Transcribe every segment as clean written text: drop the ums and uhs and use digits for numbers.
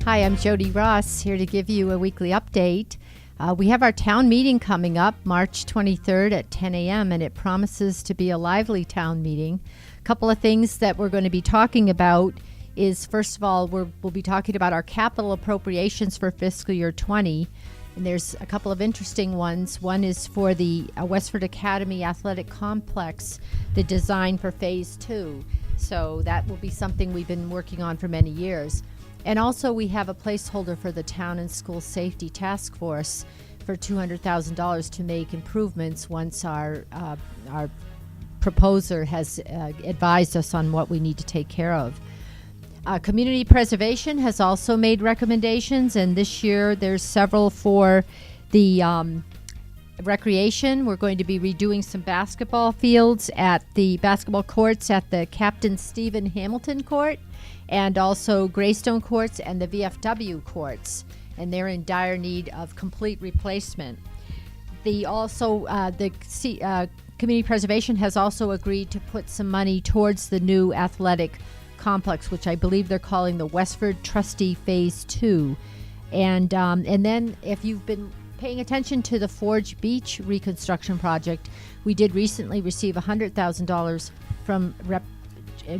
Hi, I'm Jody Ross, here to give you a weekly update. We have our town meeting coming up March 23rd at 10 a.m., and it promises to be a lively town meeting. A couple of things that we're going to be talking about is, first of all, we'll be talking about our capital appropriations for fiscal year 20. And there's a couple of interesting ones. One is for the Westford Academy Athletic Complex, the design for Phase 2. So that will be something we've been working on for many years. And also we have a placeholder for the Town and School Safety Task Force for $200,000 to make improvements once our proposer has advised us on what we need to take care of. Community Preservation has also made recommendations, and this year there's several for the recreation. We're going to be redoing some basketball fields at the basketball courts at the Captain Stephen Hamilton Court, and also Greystone Courts and the VFW Courts, and they're in dire need of complete replacement. The Community Preservation has also agreed to put some money towards the new athletic complex, which I believe they're calling the Westford Trustee Phase 2. And then if you've been paying attention to the Forge Beach reconstruction project, we did recently receive $100,000 from Rep.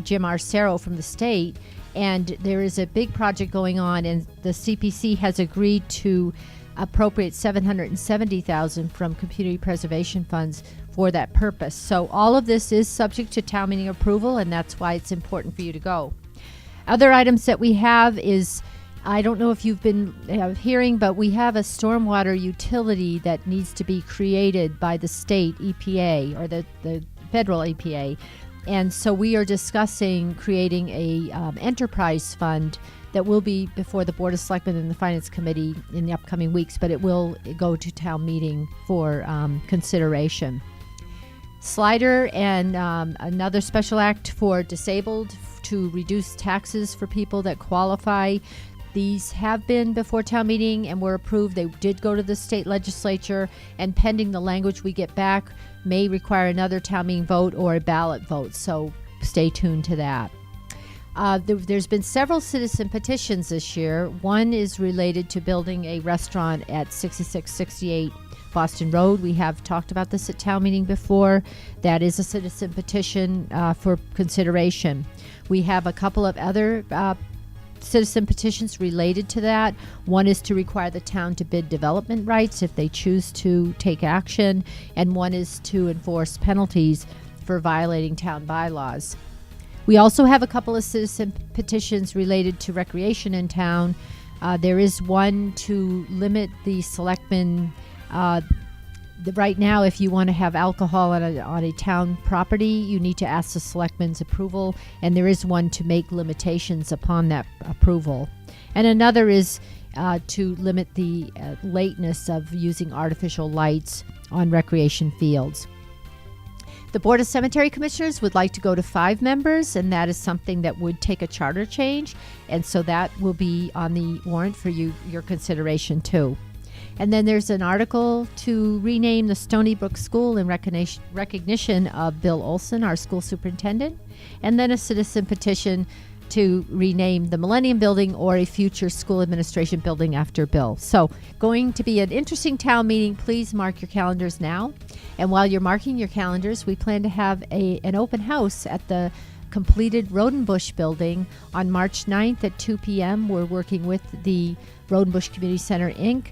Jim Arcero from the state, and there is a big project going on, and the CPC has agreed to appropriate $770,000 from community preservation funds for that purpose. So all of this is subject to town meeting approval, and that's why it's important for you to go. Other items that we have is, I don't know if you've been hearing, but we have a stormwater utility that needs to be created by the state EPA, or the federal EPA. And so we are discussing creating a enterprise fund that will be before the Board of Selectmen and the Finance Committee in the upcoming weeks, but it will go to town meeting for consideration. Slider and another special act for disabled to reduce taxes for people that qualify. These have been before town meeting and were approved. They did go to the state legislature, and pending the language we get back, may require another town meeting vote or a ballot vote, so stay tuned to that. There's been several citizen petitions this year. One is related to building a restaurant at 6668 Boston Road. We have talked about this at town meeting before. That is a citizen petition for consideration. We have a couple of other citizen petitions related to that. One is to require the town to bid development rights if they choose to take action, and one is to enforce penalties for violating town bylaws. We also have a couple of citizen petitions related to recreation in town. There is one to limit the selectmen. Right now, if you want to have alcohol on a town property, you need to ask the selectmen's approval, and there is one to make limitations upon that approval. And another is to limit the lateness of using artificial lights on recreation fields. The Board of Cemetery Commissioners would like to go to 5 members, and that is something that would take a charter change, and so that will be on the warrant for your consideration too. And then there's an article to rename the Stony Brook School in recognition of Bill Olson, our school superintendent, and then a citizen petition to rename the Millennium Building or a future school administration building after Bill. So going to be an interesting town meeting. Please mark your calendars now. And while you're marking your calendars, we plan to have an open house at the completed Rodenbush building on March 9th at 2 p.m. We're working with the Rodenbush Community Center, Inc.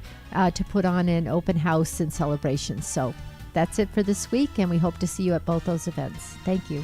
To put on an open house and celebration. So that's it for this week, and we hope to see you at both those events. Thank you.